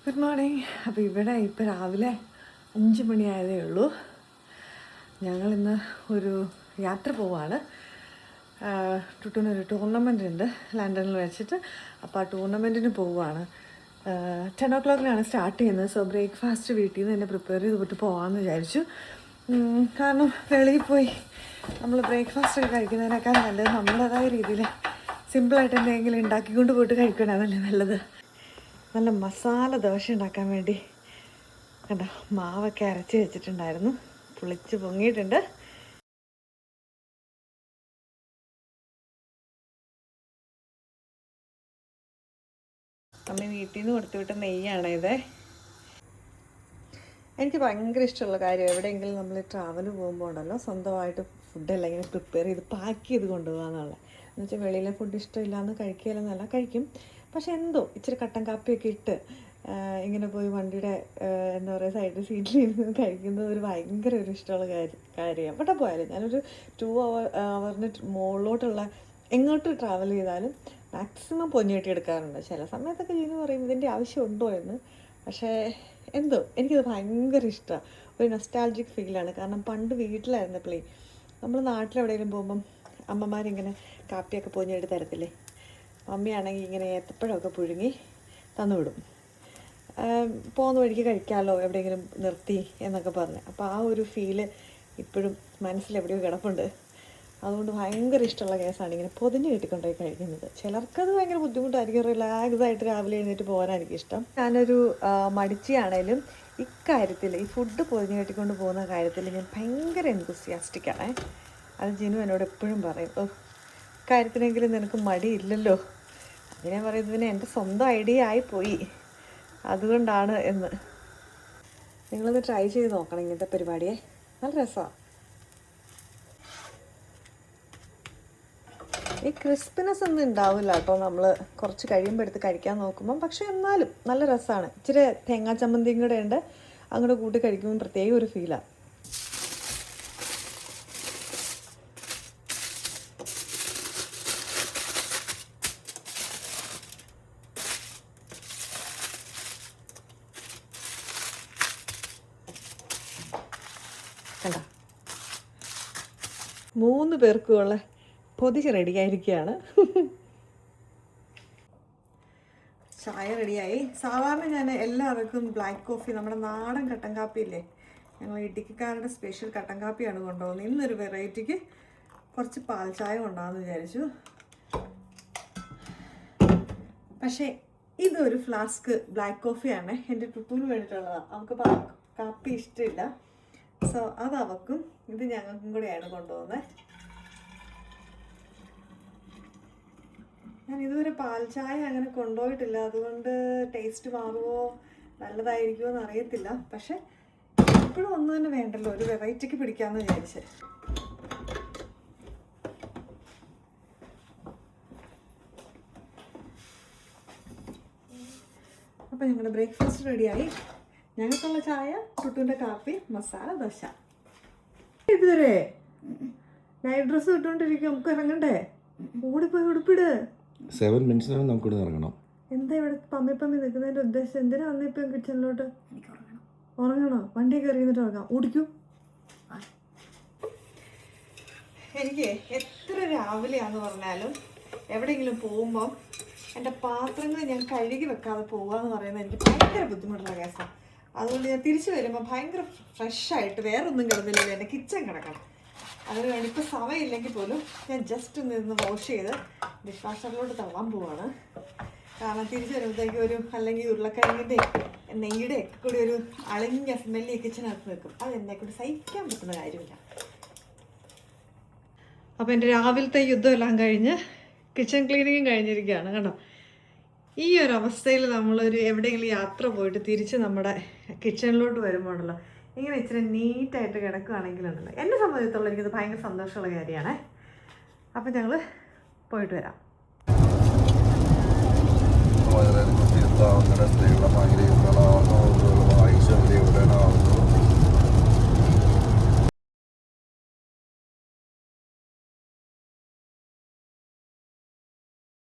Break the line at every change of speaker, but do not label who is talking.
Good morning. അപ്പോൾ ഇവിടെ ഇപ്പോൾ രാവിലെ 5 മണിയായതേ ഉള്ളൂ. ഞങ്ങളിന്ന് ഒരു യാത്ര പോവാണ്. ടുട്ടൂനൊരു ടൂർണമെൻ്റ് ഉണ്ട് ലണ്ടനിൽ വെച്ചിട്ട്. അപ്പോൾ ആ ടൂർണമെൻറ്റിന് പോവുകയാണ്. 10 o'clock സ്റ്റാർട്ട് ചെയ്യുന്നത്. സോ ബ്രേക്ക്ഫാസ്റ്റ് വീട്ടിൽ നിന്ന് തന്നെ പ്രിപ്പയർ ചെയ്ത് വിട്ട് പോകാമെന്ന് വിചാരിച്ചു. കാരണം വെളിയിൽ പോയി നമ്മൾ ബ്രേക്ക്ഫാസ്റ്റ് ഒക്കെ കഴിക്കുന്നതിനേക്കാൾ നല്ലത് നമ്മുടേതായ രീതിയിൽ സിമ്പിളായിട്ട് എന്തെങ്കിലും ഉണ്ടാക്കിക്കൊണ്ട് പോയിട്ട് കഴിക്കണതല്ലേ നല്ലത്. നല്ല മസാല ദോശ ഉണ്ടാക്കാൻ വേണ്ടി കണ്ടോ മാവൊക്കെ അരച്ച് വെച്ചിട്ടുണ്ടായിരുന്നു. പുളിച്ച് പൊങ്ങിയിട്ടുണ്ട്. അമ്മ വീട്ടിൽ നിന്ന് കൊടുത്തുവിട്ട നെയ്യാണ് ഇത്. എനിക്ക് ഭയങ്കര ഇഷ്ടമുള്ള കാര്യം എവിടെയെങ്കിലും നമ്മൾ ട്രാവൽ പോകുമ്പോൾ ഉണ്ടല്ലോ സ്വന്തമായിട്ട് ഫുഡെല്ലാം ഇങ്ങനെ പ്രിപ്പയർ ചെയ്ത് പാക്ക് ചെയ്ത് കൊണ്ടുപോകാന്നുള്ളത്. എന്നുവെച്ചാൽ വെളിയിലെ ഫുഡ് ഇഷ്ടമില്ലാന്ന് കഴിക്കുകയില്ലെന്നല്ല, കഴിക്കും. പക്ഷെ എന്തോ ഇച്ചിരി കട്ടൻ കാപ്പിയൊക്കെ ഇട്ട് ഇങ്ങനെ പോയി വണ്ടിയുടെ എന്താ പറയുക സൈഡ് സീറ്റിലിരുന്ന് കഴിക്കുന്നത് ഒരു ഭയങ്കര ഒരു ഇഷ്ടമുള്ള കാര്യമാണ്. എവിടെ പോയാലും ഞാനൊരു 2 hour മുകളിലോട്ടുള്ള എങ്ങോട്ട് ട്രാവൽ ചെയ്താലും മാക്സിമം പൊഞ്ഞിട്ടി എടുക്കാറുണ്ട്. ചില സമയത്തൊക്കെ ജീവന് പറയും ഇതിൻ്റെ ആവശ്യമുണ്ടോ എന്ന്. പക്ഷേ എന്തോ എനിക്കത് ഭയങ്കര ഇഷ്ടമാണ്. ഒരു നൊസ്റ്റാൾജിക് ഫീലാണ്. കാരണം പണ്ട് വീട്ടിലായിരുന്നപ്പോഴേ നമ്മൾ നാട്ടിലെവിടെയെങ്കിലും പോകുമ്പം അമ്മമാരിങ്ങനെ കാപ്പിയൊക്കെ പൊഞ്ഞെടുത്ത് തരത്തില്ലേ. മമ്മിയാണെങ്കിൽ ഇങ്ങനെ ഏത്തപ്പഴമൊക്കെ പുഴുങ്ങി തന്നുവിടും. പോകുന്ന വഴിക്ക് കഴിക്കാമല്ലോ എവിടെയെങ്കിലും നിർത്തി എന്നൊക്കെ പറഞ്ഞ്. അപ്പോൾ ആ ഒരു ഫീല് ഇപ്പോഴും മനസ്സിലെവിടെയോ കിടപ്പുണ്ട്. അതുകൊണ്ട് ഭയങ്കര ഇഷ്ടമുള്ള കേസാണ് ഇങ്ങനെ പൊതിഞ്ഞ് കെട്ടിക്കൊണ്ടുപോയി കഴിക്കുന്നത്. ചിലർക്കത് ഭയങ്കര ബുദ്ധിമുട്ടായിരിക്കും. റിലാക്സായിട്ട് രാവിലെ എഴുന്നേറ്റ് പോകാനായിരിക്കും ഇഷ്ടം. ഞാനൊരു മടിച്ചിയാണേലും ഇക്കാര്യത്തിൽ ഈ ഫുഡ് പൊതിഞ്ഞ് കെട്ടിക്കൊണ്ട് പോകുന്ന കാര്യത്തിൽ ഞാൻ ഭയങ്കര എന്തൂസിയാസ്റ്റിക്കാണേ. അത് ജിനു എന്നോട് എപ്പോഴും പറയും, കാര്യത്തിനെങ്കിലും നിനക്ക് മടിയില്ലല്ലോ. അതിനെ പറയുന്നതിന് എൻ്റെ സ്വന്തം ഐഡിയ ആയിപ്പോയി, അതുകൊണ്ടാണ് എന്ന്. നിങ്ങളൊന്ന് ട്രൈ ചെയ്ത് നോക്കണം ഇങ്ങനത്തെ പരിപാടിയെ. നല്ല രസമാണ്. ഈ ക്രിസ്പിനെസ് ഒന്നും ഉണ്ടാവില്ല കേട്ടോ നമ്മൾ കുറച്ച് കഴിയുമ്പോൾ എടുത്ത് കഴിക്കാൻ നോക്കുമ്പം. പക്ഷെ എന്നാലും നല്ല രസമാണ്. ഇച്ചിരി തേങ്ങാ ചമ്മന്തിയും കൂടെ ഉണ്ട്, അങ്ങോട്ട് കൂട്ടി കഴിക്കുമ്പോൾ പ്രത്യേക ഒരു ഫീലാണ്. കണ്ട 3 പേർക്കുമുള്ള പൊതിച്ച് റെഡിയായിരിക്കുകയാണ്. ചായ റെഡിയായി. സാധാരണ ഞാൻ എല്ലാവർക്കും ബ്ലാക്ക് കോഫി, നമ്മുടെ നാടൻ കട്ടൻ കാപ്പി ഇല്ലേ, ഞങ്ങൾ ഇടുക്കിക്കാരുടെ സ്പെഷ്യൽ കട്ടൻ കാപ്പിയാണ് കൊണ്ടുപോകുന്നത്. ഇന്നൊരു വെറൈറ്റിക്ക് കുറച്ച് പാൽ ചായ കൊണ്ടാന്ന് വിചാരിച്ചു. പക്ഷേ ഇതൊരു ഫ്ലാസ്ക് ബ്ലാക്ക് കോഫിയാണ്. എൻ്റെ ടുട്ടൂന് വേണ്ടിയിട്ടുള്ളതാണ്. നമുക്ക് കാപ്പി ഇഷ്ടമില്ല. സോ അത് അവക്കും ഇത് ഞങ്ങൾക്കും കൂടെയാണ് കൊണ്ടുപോകുന്നത്. ഞാൻ ഇതുവരെ പാൽ ചായ അങ്ങനെ കൊണ്ടുപോയിട്ടില്ല. അതുകൊണ്ട് ടേസ്റ്റ് മാറുമോ നല്ലതായിരിക്കുമോ എന്ന് അറിയത്തില്ല. പക്ഷെ എപ്പോഴും ഒന്നും തന്നെ വേണ്ടല്ലോ, ഒരു വെറൈറ്റിക്ക് പിടിക്കാമെന്ന് വിചാരിച്ച്. അപ്പം ഞങ്ങളുടെ ബ്രേക്ക്ഫാസ്റ്റ് റെഡിയായി. ഞങ്ങൾക്കുള്ള ചായ, ടുട്ടുവിൻ്റെ കാപ്പി, മസാല ദോശ. ഇതുവരെ നൈറ്റ് ഡ്രസ്സ് ഇട്ടുകൊണ്ടിരിക്കും. നമുക്ക് ഇറങ്ങണ്ടേ? ഓടിപ്പോയി ഉടുപ്പിട്.
7 minutes നമുക്ക് ഇറങ്ങണം.
എന്താ ഇവിടെ പമ്മി നിൽക്കുന്നതിൻ്റെ ഉദ്ദേശം? എന്തിനാ വന്നേ ഇപ്പം കിച്ചണിലോട്ട്? ഉറങ്ങണോ? വണ്ടിയൊക്കെ ഇറങ്ങിയിട്ട് ഉറങ്ങാം. ഓടിക്കൂ. എനിക്ക് എത്ര രാവിലെയാന്ന് പറഞ്ഞാലും എവിടെയെങ്കിലും പോകുമ്പം എൻ്റെ പാത്രങ്ങൾ ഞാൻ കഴുകി വെക്കാതെ പോകാമെന്ന് പറയുന്നത് എനിക്ക് ഭയങ്കര ബുദ്ധിമുട്ടുള്ള കേസാണ്. അതുകൊണ്ട് ഞാൻ തിരിച്ചു വരുമ്പോൾ ഭയങ്കര ഫ്രഷായിട്ട് വേറെ ഒന്നും കിടന്നില്ലല്ലോ, എൻ്റെ കിച്ചൺ കിടക്കണം. അതിന് വേണ്ടി ഇപ്പോൾ സമയമില്ലെങ്കിൽ പോലും ഞാൻ ജസ്റ്റ് ഒന്ന് വാഷ് ചെയ്ത് ഡിഷ് വാഷറിലോട്ട് തള്ളാൻ പോവാണ്. കാരണം തിരിച്ചു വരുമ്പോഴത്തേക്കും ഒരു അല്ലെങ്കിൽ ഉരുളക്കിഴങ്ങിൻ്റെ നെയ്യുടെ ഒക്കെ കൂടി ഒരു അളിഞ്ഞ സ്മെല്ലി കിച്ചണകത്ത് നിൽക്കും. അത് എന്നെക്കൂടി സഹിക്കാൻ പറ്റുന്ന കാര്യമില്ല. അപ്പോൾ എൻ്റെ രാവിലത്തെ യുദ്ധമെല്ലാം കഴിഞ്ഞ് കിച്ചൺ ക്ലീനിങ്ങും കഴിഞ്ഞിരിക്കുകയാണ് കേട്ടോ. ഈ ഒരു അവസ്ഥയിൽ നമ്മളൊരു എവിടെയെങ്കിലും യാത്ര പോയിട്ട് തിരിച്ച് നമ്മുടെ കിച്ചണിലോട്ട് വരുമ്പോഴല്ലോ ഇങ്ങനെ ഇച്ചിരി നീറ്റായിട്ട് കിടക്കുകയാണെങ്കിലുണ്ടല്ലോ, എന്നെ സംബന്ധിച്ചിടത്തോളം എനിക്കത് ഭയങ്കര സന്തോഷമുള്ള കാര്യമാണ്. അപ്പം ഞങ്ങൾ പോയിട്ട് വരാം.